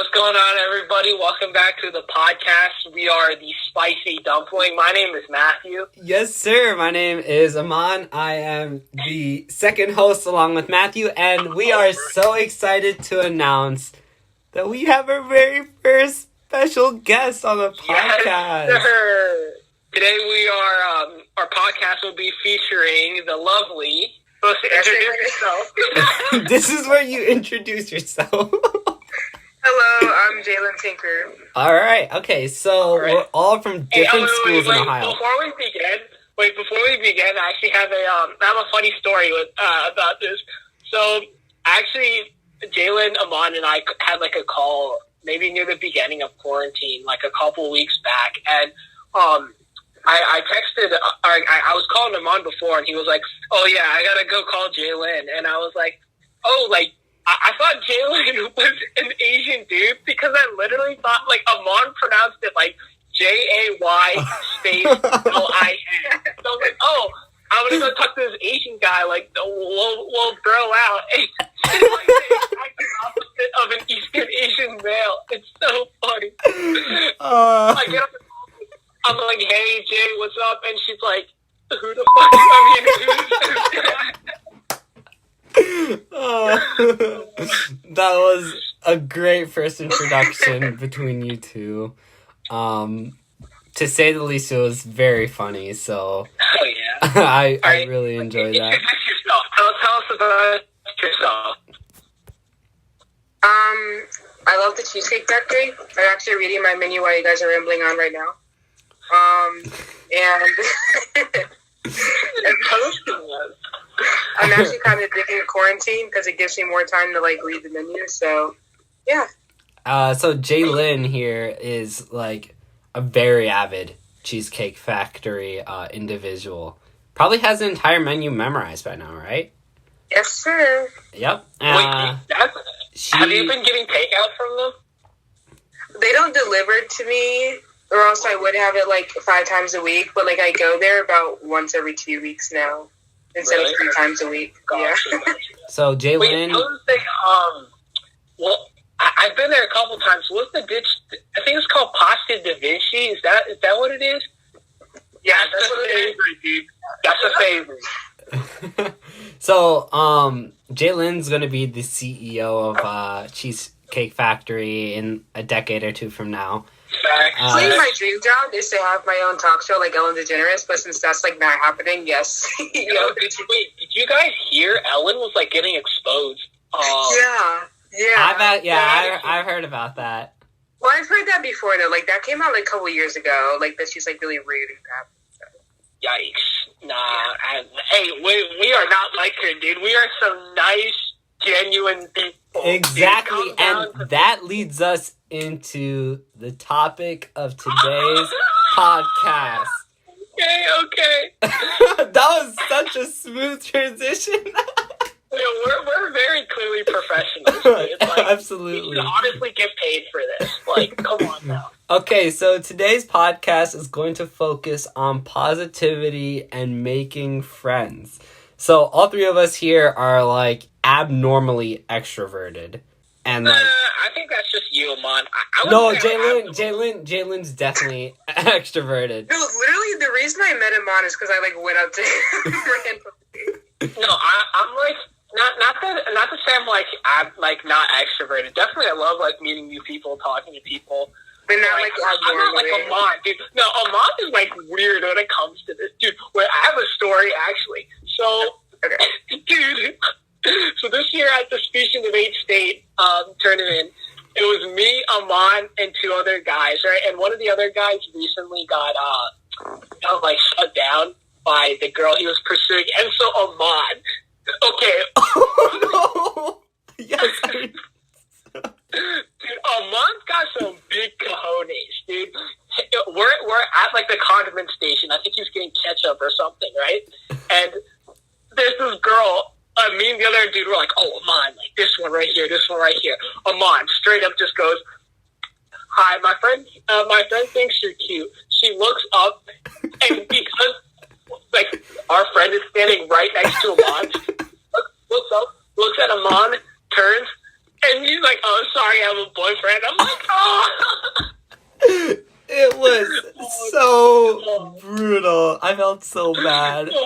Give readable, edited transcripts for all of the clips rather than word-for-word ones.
what's going on, everybody? Welcome back to the podcast. We are the Spicy Dumpling. My name is Matthew. Yes, sir. My name is Aman. I am the second host along with Matthew, and we are so excited to announce that we have our very first special guest on the podcast. Yes, sir. Today we are, our podcast will be featuring the lovely... Supposed to introduce yourself. This is where you introduce yourself. Hello, I'm Jaylyn Tinker. All right. Okay. So we're all from different schools in Ohio. Before we begin, I actually have a funny story about this. So actually, Jaylyn, Aman, and I had like a call maybe near the beginning of quarantine, like a couple weeks back, and I texted. I was calling Aman before, and he was like, "Oh yeah, I gotta go call Jaylyn," and I was like, "Oh, like." I thought Jaylyn was an Asian dude because I literally thought, like, Aman pronounced it like Jay space Lin. So I was like, oh, I'm going to go talk to this Asian guy, like, we'll throw out. And it's like the exact opposite of an Eastern Asian male. It's so funny. I get up, I'm like, hey, Jay, what's up? And she's like, who the fuck? Who's that was a great first introduction between you two. To say the least, it was very funny. So, oh yeah, I really enjoyed that. Introduce yourself. Tell us about yourself. I love the Cheesecake Factory. I'm actually reading my menu while you guys are rambling on right now. And Posting us. I'm actually kind of digging quarantine because it gives me more time to like read the menu. So, yeah. So Jaylyn here is like a very avid Cheesecake Factory individual. Probably has the entire menu memorized by now, right? Yes, sir. Yep. Wait, have you been getting takeout from them? They don't deliver it to me, or else I would have it like 5 times a week. But like I go there about once every 2 weeks now. Instead of 3 times a week. Gotcha. So, Jaylyn... Wait, I was thinking, well, I've been there a couple times. What's the dish? I think it's called Pasta Da Vinci. Is that what it is? Yeah, that's the favorite, dude. That's a favorite. So, Jaylyn's going to be the CEO of Cheesecake Factory in a decade or two from now. My dream job is to have my own talk show like Ellen DeGeneres, but since that's like not happening, yes. Did you guys hear Ellen was like getting exposed? Yeah. I've heard about that. Well, I've heard that before though. Like that came out like a couple years ago. Like that she's like really rude and crap. So. Yikes! Nah. Hey, we are not like her, dude. We are some nice, genuine people. Exactly, and that leads us into the topic of today's podcast. Okay. That was such a smooth transition. We're very clearly professionals. Dude. Like, absolutely. We should honestly get paid for this. Like, come on now. Okay, so today's podcast is going to focus on positivity and making friends. So all 3 of us here are like abnormally extroverted. And like, I think that's just you, Aman. No, Jaylyn's definitely extroverted. No, literally the reason I met Aman is because I like went up to him randomly. No, I'm like not to say I'm like not extroverted. Definitely, I love like meeting new people, talking to people. But not like I'm not like Aman, dude. No, Aman is like weird when it comes to this, dude. Wait, I have a story actually. So, dude. So this year at the Speech and Debate State tournament, it was me, Aman, and 2 other guys, right? And one of the other guys recently got like shut down by the girl he was pursuing, and so Aman. Okay. Oh, no. Yes. Dude, Aman's got some big cojones, dude. We're at like the condiment station. I think he was getting ketchup or something, right? And there's this girl. Me and the other dude were like, oh, Aman, like this one right here. Aman straight up just goes, hi, my friend thinks you're cute. She looks up, and because like our friend is standing right next to Aman, looks up, looks at Aman, turns, And he's like, oh, sorry, I have a boyfriend. I'm like, oh. It was so brutal. I felt so bad. Dude,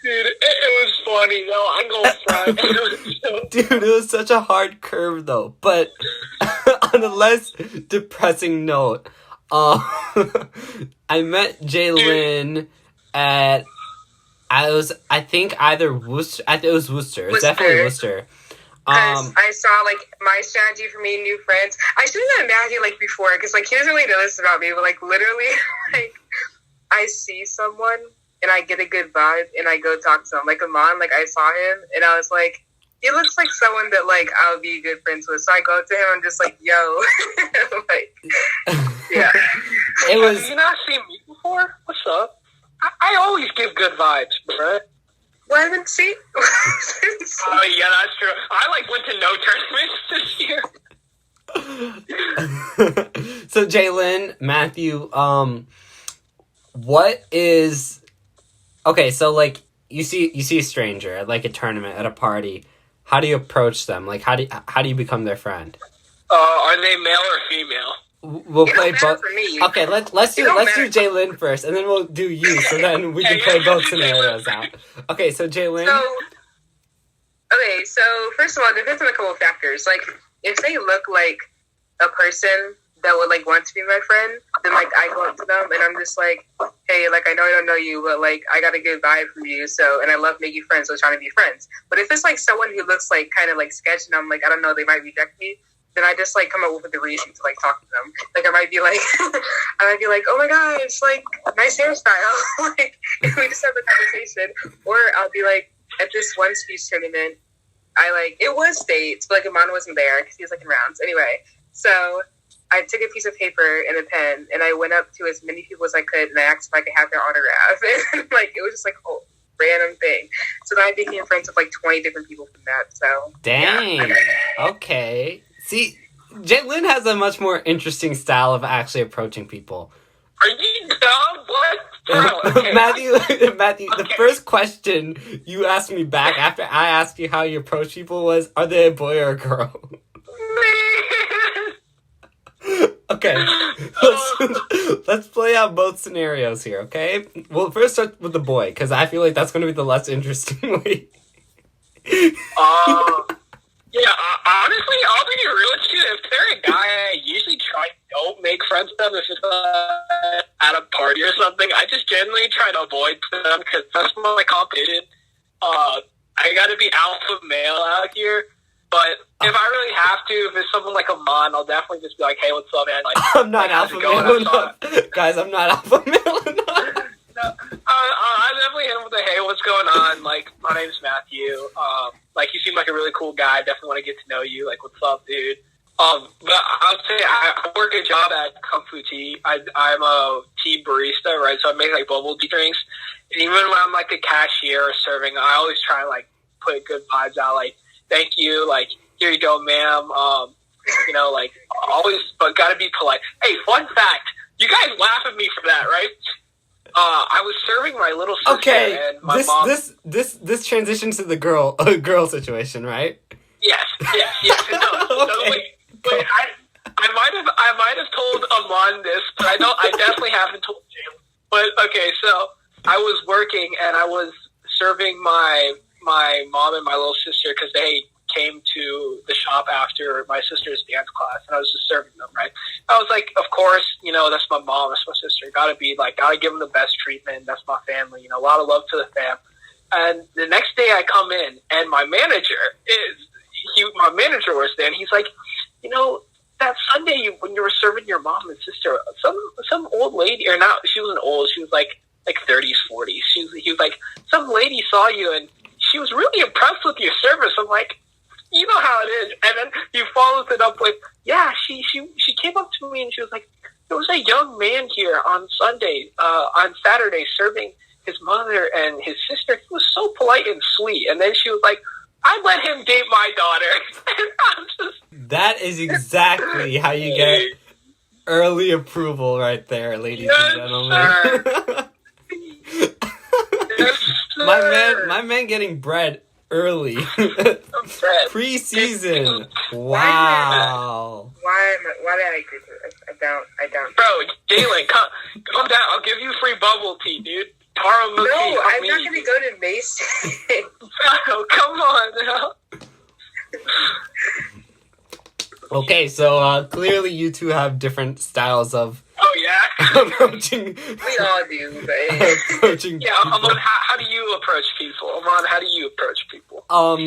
it was funny, though. I'm going front. Dude, it was such a hard curve, though. But on a less depressing note, I met Jaylyn at... I think either Worcester. I think it was Worcester. It was definitely Worcester. I saw, like, my strategy for meeting new friends. I should have done Matthew, like, before, because, like, he doesn't really know this about me, but, like, literally, like, I see someone, and I get a good vibe, and I go talk to him. Like, Amon, like, I saw him, and I was like, he looks like someone that, like, I would be good friends with. So I go up to him, and I'm just like, yo. Like, yeah. It was... Have you not seen me before? What's up? I always give good vibes, bro. Well, I haven't seen... Oh, yeah, that's true. I, like, went to no tournaments this year. So, Jaylyn, Matthew, what is... Okay, so, like, you see a stranger at, like, a tournament, at a party. How do you approach them? Like, how do you become their friend? Are they male or female? We'll play both. Okay, let's do Jaylyn first, and then we'll do you. So then we can play both scenarios out. Okay, so Jaylyn. So first of all, it depends on a couple of factors. Like, if they look like a person that would like want to be my friend, then like I go up to them and I'm just like, hey, like I know I don't know you, but like I got a good vibe from you, so and I love making friends, so trying to be friends. But if it's like someone who looks like kind of like sketch and I'm like, I don't know, they might reject me. Then I just like come up with a reason to like talk to them. Like I might be like, oh my gosh, like nice hairstyle. Like if we just have a conversation, or I'll be like, at this one speech tournament, it was states, but like Amon wasn't there because he was like in rounds. Anyway, so I took a piece of paper and a pen and I went up to as many people as I could and I asked if I could have their autograph. And like it was just like a random thing. So then I became friends with like 20 different people from that. So dang, yeah. Okay. See, Jaylyn has a much more interesting style of actually approaching people. Are you dumb? What? Bro, okay. Matthew, the first question you asked me back after I asked you how you approach people was, are they a boy or a girl? Okay, let's play out both scenarios here, okay? We'll first start with the boy, because I feel like that's going to be the less interesting way. Yeah, honestly, I'll be real with you. If they're a guy, I usually don't make friends with them if it's at a party or something. I just generally try to avoid them because that's my competition. I gotta be alpha male out here. But if I really have to, if it's someone like Amon, I'll definitely just be like, hey, what's up, man? Like, I'm not alpha male enough. Guys, I'm not alpha male enough. I definitely hit him with a, hey, what's going on? Like, my name's Matthew. Like, you seem like a really cool guy. I definitely want to get to know you. Like, what's up, dude? But I'll say I work a job at Kung Fu Tea. I'm a tea barista, right? So I make, like, bubble tea drinks. And even when I'm, like, a cashier or serving, I always try to, like, put good vibes out. Like, thank you. Like, here you go, ma'am. You know, like, always, but gotta be polite. Hey, fun fact. You guys laugh at me for that, right? I was serving my little sister and my mom. This transitions to the girl situation, right? Yes. Wait, I might have told Amon this, but I definitely haven't told Jaylyn. But okay, so I was working and I was serving my mom and my little sister because they came to the shop after my sister's dance class, and I was just serving them, right? I was like, of course, you know, that's my mom, that's my sister. Gotta give them the best treatment. That's my family, you know, a lot of love to the fam. And the next day I come in, and my manager was there, and he's like, you know, that Sunday when you were serving your mom and sister, some old lady, or not, she wasn't old, she was like 30s, 40s. He was like, some lady saw you, and she was really impressed with your service. I'm like, you know how it is. And then he follows it up with, yeah, she came up to me and she was like, there was a young man here on Saturday serving his mother and his sister. He was so polite and sweet. And then she was like, I let him date my daughter. That is exactly how you get early approval right there, ladies and gentlemen. Yes, my man getting bread early. Preseason. Wow. Why did I agree to this? I don't. Bro, Jaylyn, calm down. I'll give you free bubble tea, dude. Taro Mookie. No, I'm not gonna go to Mason. Oh, come on now. Okay, so clearly you two have different styles of Oh yeah. approaching. We all do, but approaching. Yeah, Amon, how do you approach people? Amon, how do you approach people?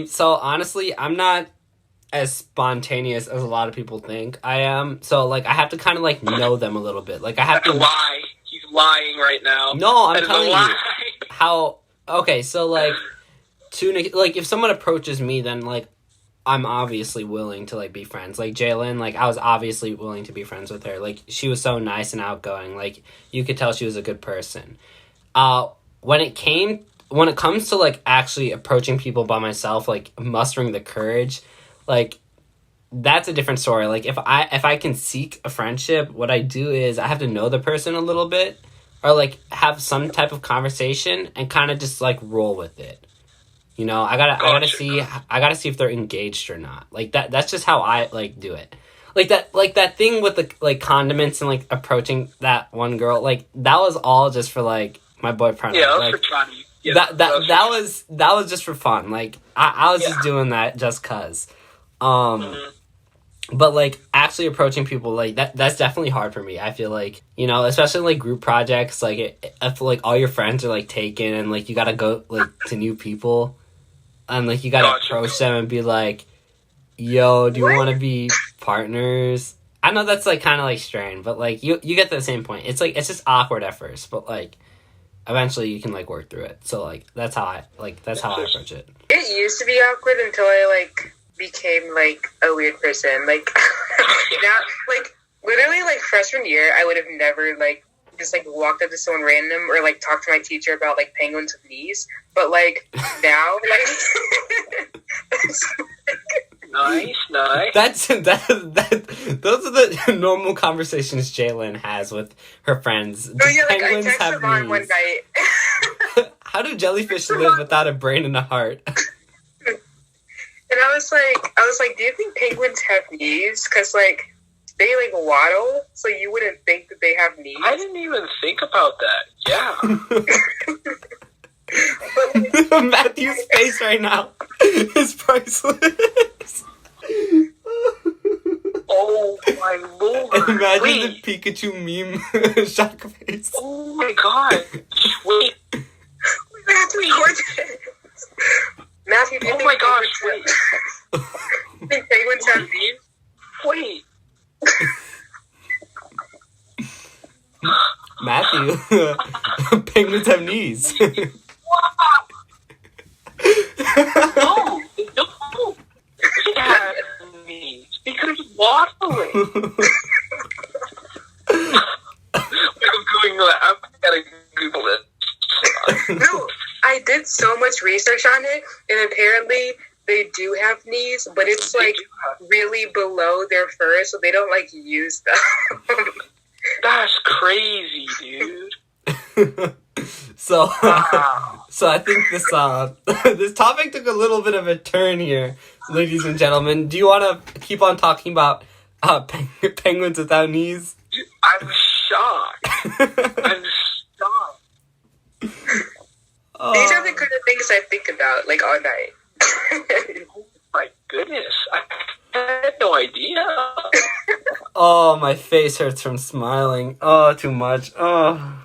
So honestly, I'm not as spontaneous as a lot of people think I am. So like, I have to kind of like know them a little bit. Like, I have That's to a lie. He's lying right now. No, I'm That is telling a you lie. how. Okay, so like, like if someone approaches me, then like, I'm obviously willing to like be friends. Like Jaylyn, like I was obviously willing to be friends with her. Like she was so nice and outgoing. Like you could tell she was a good person. When it comes to like actually approaching people by myself, like mustering the courage, like that's a different story. Like if I can seek a friendship, what I do is I have to know the person a little bit, or like have some type of conversation and kind of just like roll with it. You know, I gotta see if they're engaged or not. Like that's just how I like do it. Like that thing with the like condiments and like approaching that one girl, like that was all just for like my boyfriend. Yeah, like, for fun. Yeah, that was just for fun. Like I was just doing that just cause. But like actually approaching people, like that's definitely hard for me. I feel like, you know, especially like group projects, like if like all your friends are like taken and like you gotta go like to new people. And, like, you gotta approach them and be like, yo, do you want to be partners? I know that's, like, kind of, like, strange, but, like, you get the same point. It's, like, it's just awkward at first, but, like, eventually you can, like, work through it. So, like, that's how I approach it. it used to be awkward until I, like, became, like, a weird person. Like, now, like, literally, like, freshman year, I would have never, like, just, like, walked up to someone random or, like, talked to my teacher about, like, penguins with knees. But, like, now, like... Nice. Those are the normal conversations Jaylyn has with her friends. Oh, yeah, like, I texted Mom one night. How do jellyfish live without a brain and a heart? And I was like, do you think penguins have knees? Because, like... They, like, waddle, so you wouldn't think that they have knees. I didn't even think about that. Yeah. Matthew's face right now is priceless. Oh, my Lord. Imagine the Pikachu meme shock face. Oh, my God. Wait. We have to record this. Matthew, do you think you think penguins have knees? Wait. Matthew, penguins have knees. No, they don't. They have knees because waddling. I gotta Google it. No, I did so much research on it, and apparently they do have knees, but it's like really below their fur, so they don't like use them. That's crazy, dude. So, Wow. so I think this this topic took a little bit of a turn here, ladies and gentlemen. Do you want to keep on talking about penguins without knees? I'm shocked. I'm shocked. These are the kind of things I think about, like, all night. Oh my goodness. I had no idea. Oh, my face hurts from smiling. Oh, too much. Oh,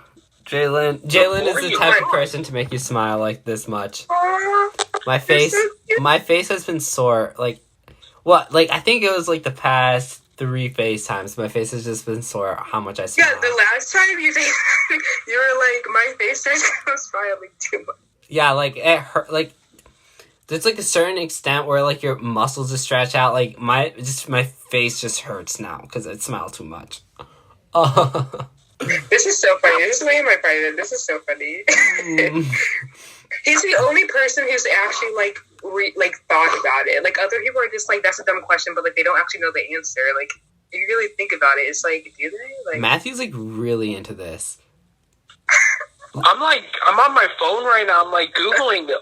Jaylyn is the type of person to make you smile like this much. My face has been sore. Like, what? Like, I think it was like the past 3 FaceTimes. My face has just been sore how much I smile. Yeah, the last time you were like, my face hurts because I'm smiling too much. Yeah, like, it hurt. Like, there's like a certain extent where like your muscles just stretch out. Like, my face just hurts now because I smile too much. This is so funny. This is way more private. This is so funny. He's the only person who's actually like thought about it. Like, other people are just like, that's a dumb question, but like they don't actually know the answer. Like, if you really think about it, it's like, do they? Like, Matthew's like really into this. I'm on my phone right now. I'm like Googling it.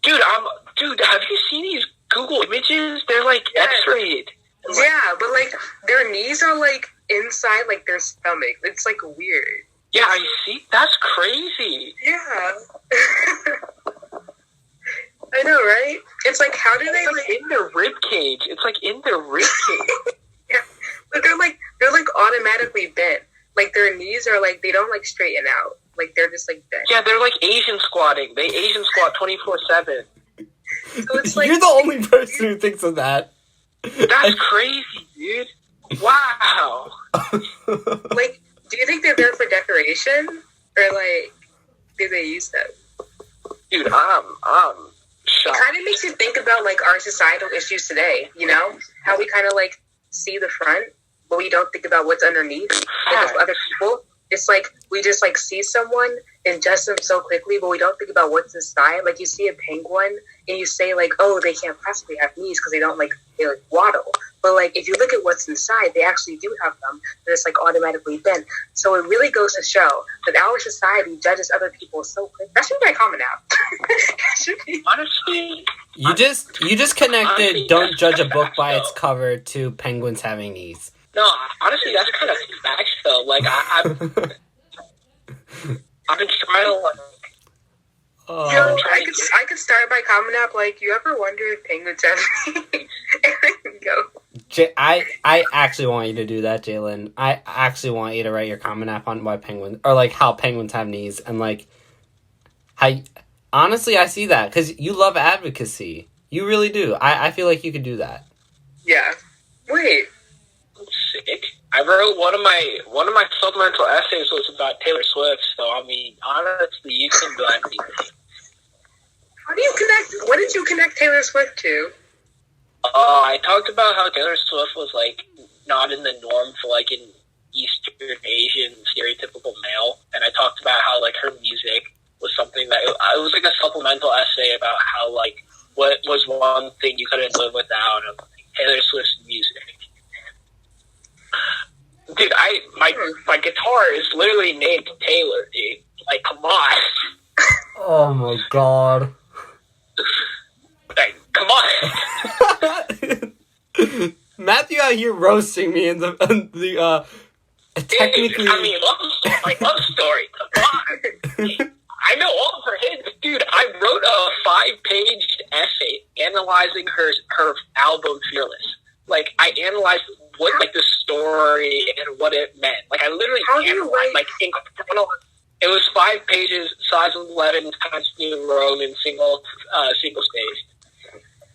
Dude, have you seen these Google images? They're like X-rayed. Yeah, but like their knees are like inside like their stomach. It's like weird. Yeah, I see. That's crazy. Yeah. I know, right? It's like, how do they like in their rib cage? It's like in their rib cage. Yeah, but they're like automatically bent. Like their knees are like they don't like straighten out. Like they're just like bent. Yeah, they're like Asian squatting. They Asian squat 24/7. So it's like You're the only person who thinks of that. That's crazy, dude. Wow. Like, do you think they're there for decoration, or like, do they use them? Dude, I'm It shocked. kind of makes you think about like our societal issues today. You know, how we kind of like see the front, but we don't think about what's underneath. Like with other people, it's like we just like see someone and judge them so quickly, but we don't think about what's inside. Like you see a penguin and you say like, oh, they can't possibly have knees because they like waddle. But like if you look at what's inside, they actually do have them. They're just like automatically bent. So it really goes to show that our society judges other people so quick. That should be my comment out. Honestly, You just connected Honestly, "Don't judge a that's book facts, by its though. cover" to penguins having knees. no, honestly, that's kind of facts though. Like I've been trying to like. Oh. Yo, I could start by comment out like, you ever wonder if penguins have knees? And then go. I actually want you to do that, Jaylyn. I actually want you to write your comment app on why penguins, or like how penguins have knees, and like how. Honestly, I see that because you love advocacy. You really do. I feel like you could do that. Yeah. Wait. Sick. I wrote one of my supplemental essays was about Taylor Swift. So I mean, honestly, you can do anything. How do you connect? What did you connect Taylor Swift to? I talked about how Taylor Swift was like not in the norm for like an Eastern Asian stereotypical male, and I talked about how like her music was something that it was like a supplemental essay about how like what was one thing you couldn't live without of like, Taylor Swift's music. Dude, my guitar is literally named Taylor, dude. Like, come on. Oh my god. Like, come on. Matthew out here roasting me in the technically. Dude, I mean, love story. Come on. I know all of her hits. Dude, I wrote a 5-page essay analyzing her album Fearless. Like, I analyzed what, like, the story and what it meant. Like, I literally analyzed, like, it was 5 pages, size 11, Times New Roman, single spaced.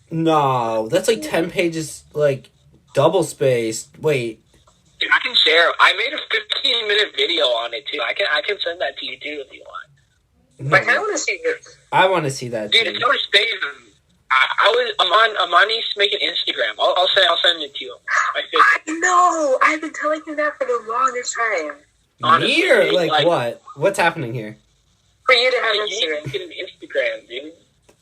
No, that's like 10 pages, like, double spaced. Wait. Dude, I can share. I made a 15-minute video on it, too. I can send that to you, too, if you want. No. Like, I want to see this. I want to see that, Dude, too. it's always stayed. Amon needs to make an Instagram. I'll send it to you. I know. I've been telling you that for the longest time. Honestly, Me or, like, what? What's happening here? For you to have You Instagram. need to get an Instagram, dude.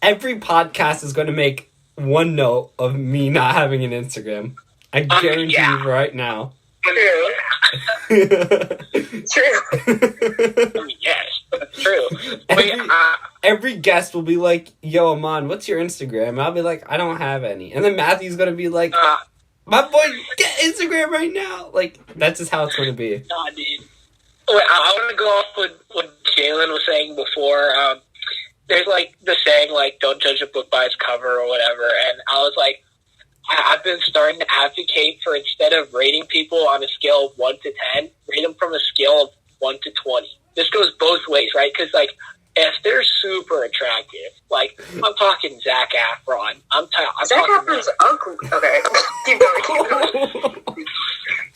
Every podcast is going to make one note of me not having an Instagram. I guarantee yeah. you right now. True. True. I mean, yes, that's true. Wait, Every guest will be like, yo, Amon, what's your Instagram? And I'll be like, I don't have any. And then Matthew's going to be like, my boy, get Instagram right now. Like, that's just how it's going to be. nah, dude. Wait, I want to go off with what Jaylyn was saying before. There's, like, the saying, like, don't judge a book by its cover or whatever. And I was like, I've been starting to advocate for, instead of rating people on a scale of 1 to 10, rate them from a scale of 1 to 20. This goes both ways, right? Because, like, if they're super attractive, like, I'm talking Zac Efron. Zac Efron's ugly. Okay.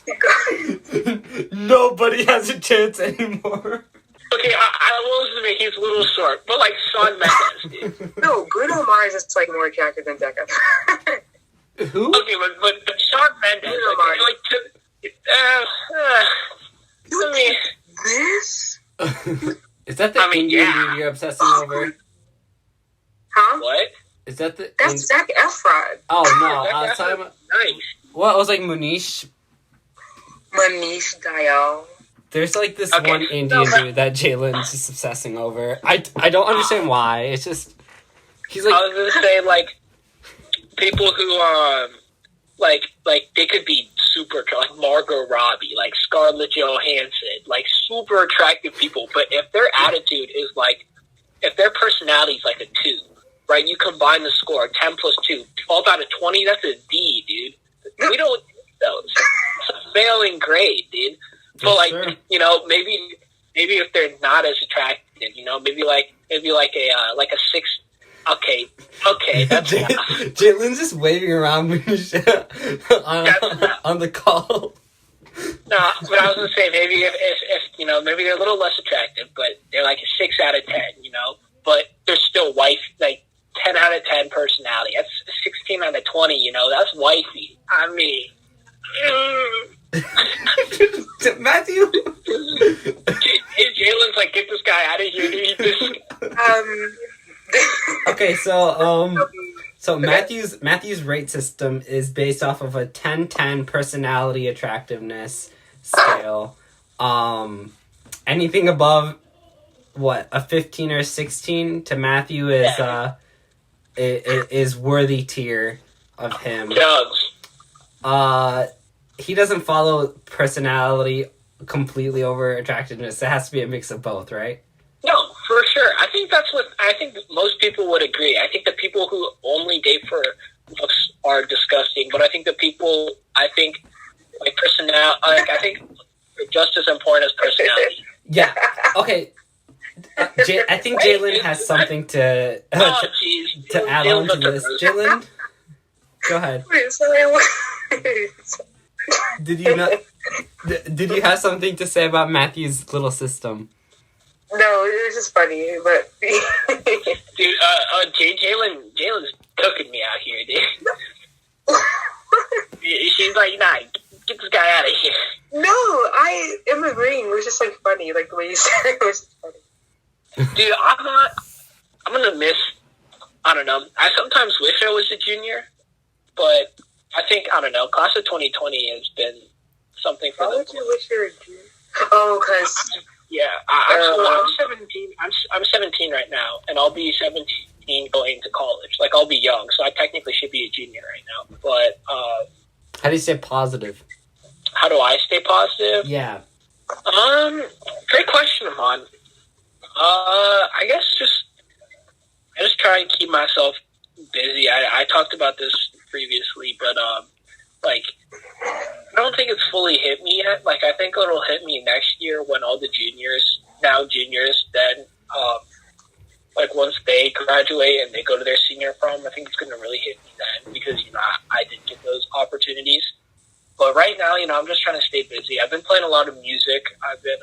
Keep going. Nobody has a chance anymore. Okay, I will admit he's a little short, but, like, Shawn Mendes, dude. No, Bruno Mars is, like, more attractive than Zac Efron. Who? Okay, but Shawn Mendes, I mean, This? Is that the Indian dude you're obsessing over? Huh? what? Is that the... That's Zac Efron. Oh, no. I was talking about... Nice. Well, it was like Munish. Manish Dayal. There's like this Okay. one Indian dude that Jaylyn's just obsessing over. I don't understand why. It's just... He's like, I was gonna say like people who like they could be super like Margot Robbie, like Scarlett Johansson, like super attractive people, but if their attitude is like, if their personality is like a 2, right? You combine the score 10 plus 2, 12 out of 20. That's a D, dude. We don't need those. It's a failing grade, dude. But like you know, maybe if they're not as attractive, you know, maybe like a 6. Okay, that's Jaylyn's just waving around on the call. No, but I was gonna say maybe if you know, maybe they're a little less attractive, but they're like a 6 out of 10, you know, but they're still like 10 out of 10 personality. That's 16 out of 20, you know, that's wifey. I mean, Matthew. Jalen's like, get this guy out of here, dude. Okay, so Matthew's rate system is based off of a 10-10 personality attractiveness scale. Anything above a 15 or 16 to Matthew is worthy tier of him. He doesn't follow personality completely over attractiveness. It has to be a mix of both, right? No, for sure. I think most people would agree. I think the people who only date for looks are disgusting, but I think like personality, like I think just as important as personality. Yeah. Okay. I think Jaylyn has something to add on to this. Jaylyn, go ahead. Wait, sorry. Did you have something to say about Matthew's little system? No, it was just funny, but dude, Jaylyn's cooking me out here, dude. She's like, nah, get this guy out of here. No, I am agreeing. It was just like funny, like the way you said it was just funny. Dude, I'm gonna miss. I don't know. I sometimes wish I was a junior, but I think I don't know. Class of 2020 has been something for. Why would you wish you were a junior? Oh, because. Yeah, I'm 17. I'm 17 right now, and I'll be 17 going to college. Like, I'll be young, so I technically should be a junior right now. But how do you stay positive? How do I stay positive? Yeah. Great question, Amon. I guess I just try and keep myself busy. I talked about this previously, but like. I don't think it's fully hit me yet. Like, I think it'll hit me next year when all the juniors, then, like, once they graduate and they go to their senior prom, I think it's going to really hit me then because, you know, I didn't get those opportunities. But right now, you know, I'm just trying to stay busy. I've been playing a lot of music. I've been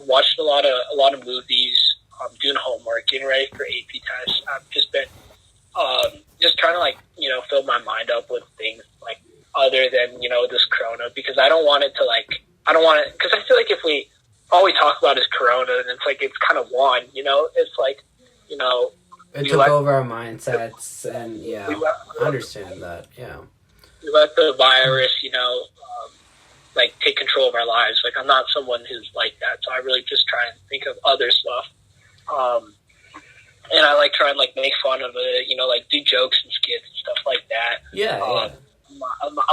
watching a lot of movies. I'm doing homework, getting ready for AP tests. I've just been, just trying to, like, you know, fill my mind up with things, like, other than, you know, this corona, because I don't want it, because I feel like if all we talk about is corona, and it's like, it's kind of won, you know, it's like, you know. It took over our mindsets, and yeah, I understand that, yeah. We let the virus, you know, like, take control of our lives. Like, I'm not someone who's like that, so I really just try and think of other stuff. And I like try and, like, make fun of it, you know, like, do jokes and skits and stuff like that. Yeah.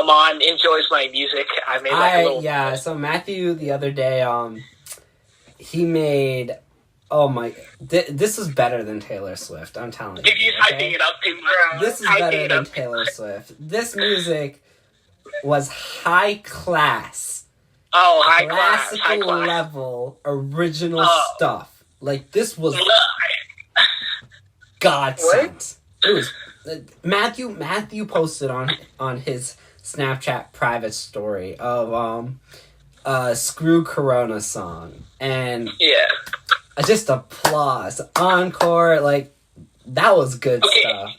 Amon enjoys my music. I made like a little... Yeah, so Matthew the other day, he made... Oh my... this was better than Taylor Swift, I'm telling you. He's hyping it up too much. This is better than Taylor Swift. This music was high class. Oh, high class. Classical level, original stuff. Like, this was... godsend. It was... Matthew posted on his Snapchat private story of Screw Corona song, and I just applause, encore, like, that was good stuff.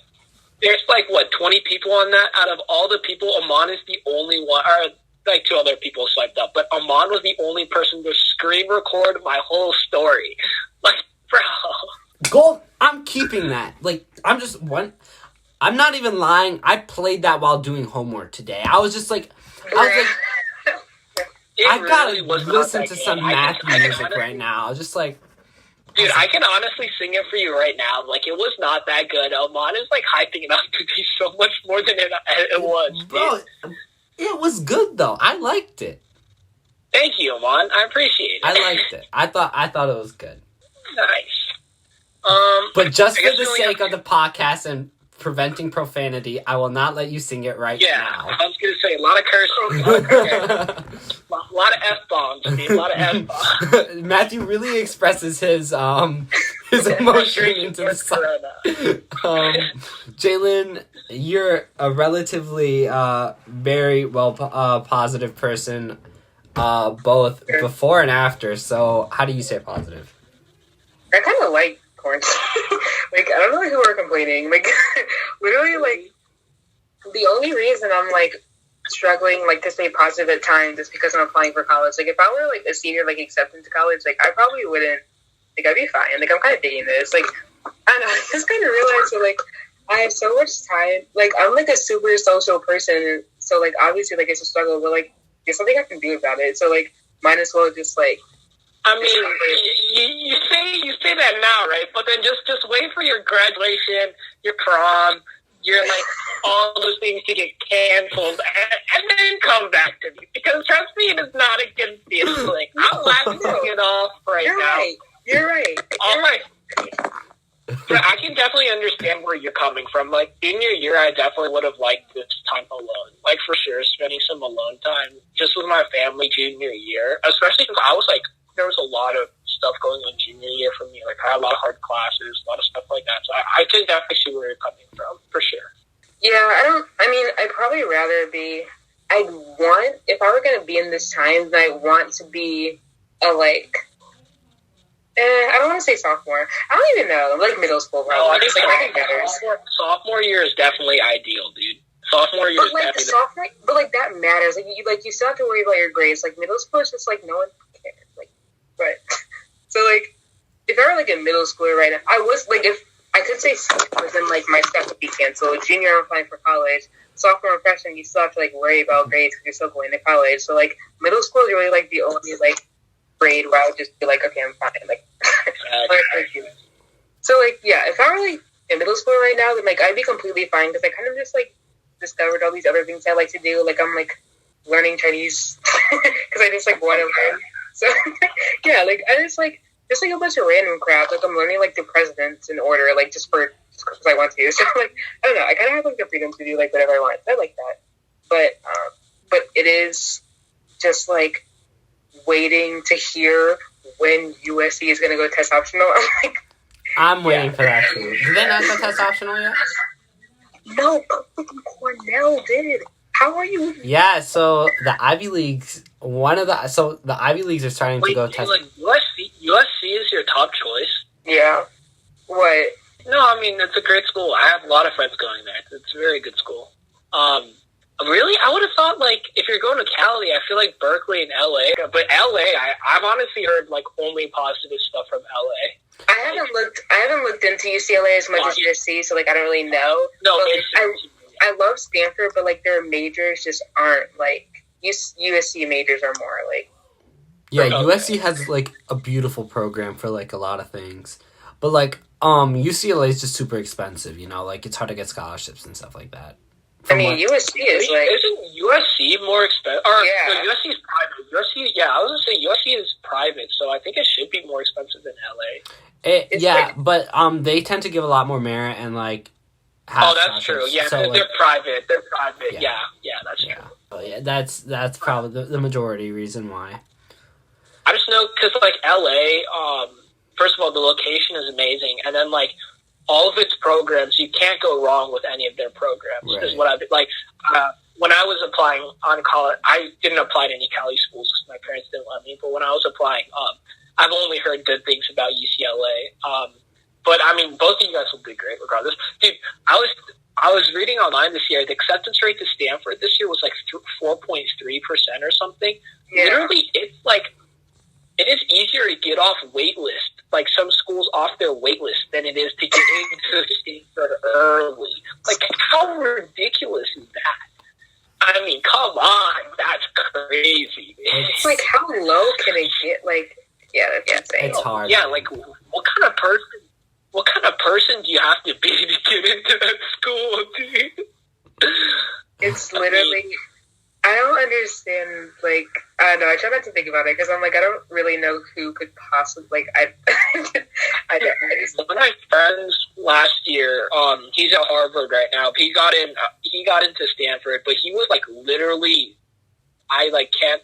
There's like 20 people on that. Out of all the people, Amon is the only one, or like 2 other people swiped up, but Amon was the only person to screen record my whole story. Like, bro, gold. I'm keeping that. Like, I'm not even lying. I played that while doing homework today. I was like, I gotta listen to some Matthew music right now. I was just like, Dude, I can honestly sing it for you right now. Like, it was not that good. Amon is, like, hyping it up to be so much more than it was. Bro, it was good, though. I liked it. Thank you, Amon. I appreciate it. I liked it. I thought it was good. Nice. But just for the sake of the podcast and preventing profanity, I will not let you sing it now. I was going to say, a lot of cursing. A lot of F-bombs, dude. A lot of F-bombs. Matthew really expresses his emotion into the song. Jaylyn, you're a relatively very positive person, both before and after. So how do you stay positive? I kind of like corn. Like, I don't know who are complaining. Like, literally, like, the only reason I'm, like, struggling, like, to stay positive at times is because I'm applying for college. Like, if I were, like, a senior, like, accepted to college, like, I probably wouldn't, like, I'd be fine. Like, I'm kind of digging this. Like, I don't know, I just kind of realized that, like, I have so much time. Like, I'm, like, a super social person, so, like, obviously, like, it's a struggle, but, like, there's something I can do about it. So, like, might as well just, like, I mean, you say that now, right? But then just wait for your graduation, your prom, your, like, all those things to get canceled, and then come back to me. Because trust me, it is not a good feeling. I'm laughing it off right now. You're right. All right. But I can definitely understand where you're coming from. Like, junior year, I definitely would have liked this time alone. Like, for sure, spending some alone time just with my family junior year. Especially because I was, like, there was a lot of stuff going on junior year for me. Like, I had a lot of hard classes, a lot of stuff like that. So I can definitely see where you're coming from, for sure. Yeah, I'd probably rather be, if I were going to be in this time, then I want to be a, like, I don't want to say sophomore. I don't even know. Like, middle school, probably. No, I think sophomore year is definitely ideal, dude. Sophomore year is definitely... But, like, that matters. Like, you still have to worry about your grades. Like, middle school is just, like, no one cares. Like, but... So, like, if I were, like, in middle school right now, I was, like, if I could say sophomore, then, like, my stuff would be canceled. Junior, I'm applying for college. Sophomore and freshman, you still have to, like, worry about grades because you're still going to college. So, like, middle school is really, like, the only, like, grade where I would just be like, okay, I'm fine. Like, so, like, yeah, if I were, like, in middle school right now, then, like, I'd be completely fine because I kind of just, like, discovered all these other things I like to do. Like, I'm, like, learning Chinese because I just, like, want to learn. So, yeah, like, I just, like a bunch of random crap. Like, I'm learning, like, the presidents in order, like, just because I want to. So, like, I don't know. I kind of have, like, the freedom to do, like, whatever I want. I like that. But it is just, like, waiting to hear when USC is going to go test optional. I'm like... I'm waiting for that, too. Did they not go test optional yet? No, but freaking Cornell did. How are you? Yeah, so the Ivy Leagues, the Ivy Leagues are starting to go test. Like, USC is your top choice? Yeah. What? No, I mean, it's a great school. I have a lot of friends going there. It's a very good school. Really, I would have thought, like, if you're going to Cali, I feel like Berkeley and LA. But LA, I've honestly heard, like, only positive stuff from LA. I haven't looked into UCLA as much as USC, so, like, I don't really know. No, but, I love Stanford, but, like, their majors just aren't, like, USC majors are more, like... Yeah, USC has, like, a beautiful program for, like, a lot of things. But, like, UCLA is just super expensive, you know? Like, it's hard to get scholarships and stuff like that. USC is, like... Isn't USC more expensive? Yeah. No, USC is private. I was going to say, USC is private, so I think it should be more expensive than LA. But they tend to give a lot more merit and, like... that's true. Yeah, so, they're private. They're private. Yeah, that's true. Oh, yeah, that's probably the majority reason why. I just know because, like, LA, first of all, the location is amazing, and then, like, all of its programs, you can't go wrong with any of their programs. Right. Is what I've like. When I was applying on college, I didn't apply to any Cali schools because my parents didn't let me. But when I was applying, I've only heard good things about UCLA. But I mean, both of you guys will be great regardless. Dude, I was reading online this year. The acceptance rate to Stanford this year was like 4.3% or something. Yeah. Literally, it's like it is easier to get off wait list. Like some schools off their wait list than it is to get into Stanford early. Like, how ridiculous is that? I mean, come on, that's crazy. It's like, how low can it get? Like, yeah, that's insane. It's hard. Yeah, like, what kind of person? What kind of person do you have to be to get into that school, dude? It's literally. I don't understand. Like, I don't know. I try not to think about it because I'm like, I don't really know who could possibly like. I just. One of my friends last year, he's at Harvard right now. He got into Stanford, but he was like literally. I can't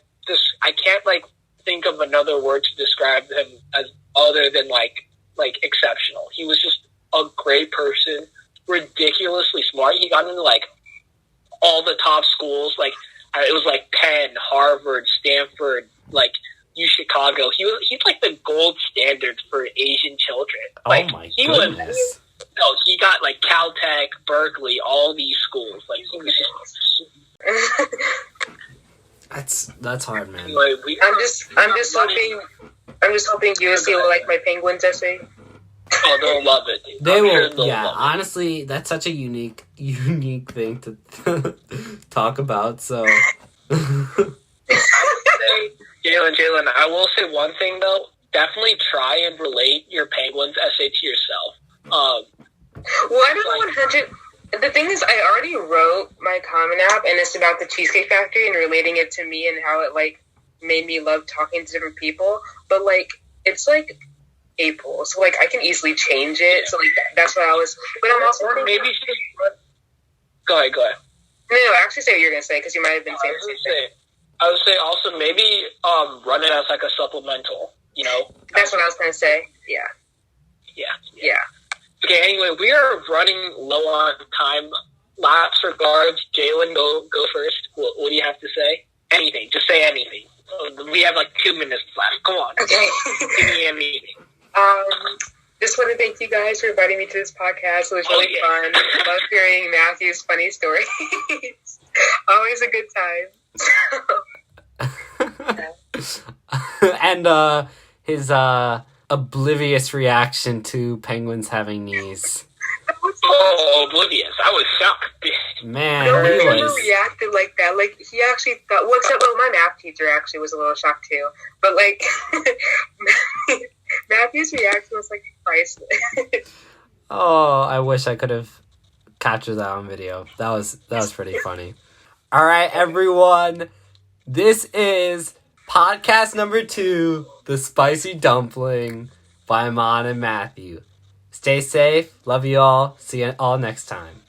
like think of another word to describe him as other than like exceptional. He was just a great person, ridiculously smart. He got into like all the top schools. Like it was like Penn, Harvard, Stanford, like U Chicago. He's like the gold standard for Asian children. Like, oh my goodness! He got like Caltech, Berkeley, all these schools. Like he was just. That's hard, man. Anyway, I'm just hoping USC will like my Penguins essay. Oh, they'll love it, dude. They I'm will. sure they'll Yeah, love it. honestly, that's such a unique thing to talk about. So, Jalen, I will say one thing though. Definitely try and relate your Penguins essay to yourself. Well, I don't know 100. The thing is, I already wrote my Common App, and it's about the Cheesecake Factory and relating it to me and how it like made me love talking to different people. But like, it's like April, so like I can easily change it. So like that's what I was. But I'm also maybe you should. Go ahead. No, actually say what you're gonna say because you might have been saying the same thing. I would say also maybe run it as like a supplemental. You know, that's what I was gonna say. Yeah. Okay. Anyway, we are running low on time. Last regards, Jalen. Go first. What do you have to say? Anything. Just say anything. We have like 2 minutes left. Come on. Okay. Give me anything. Just want to thank you guys for inviting me to this podcast. It was really fun. Love hearing Matthew's funny stories. Always a good time. and his oblivious reaction to penguins having knees. Oh, oblivious. I was shocked. Man, No one he ever was. reacted like that. Like, he actually thought, my math teacher actually was a little shocked too. But, like, Matthew's reaction was, like, priceless. Oh, I wish I could have captured that on video. That was pretty funny. All right, everyone. This is podcast number 2, The Spicy Dumpling by Amon and Matthew. Stay safe. Love you all. See you all next time.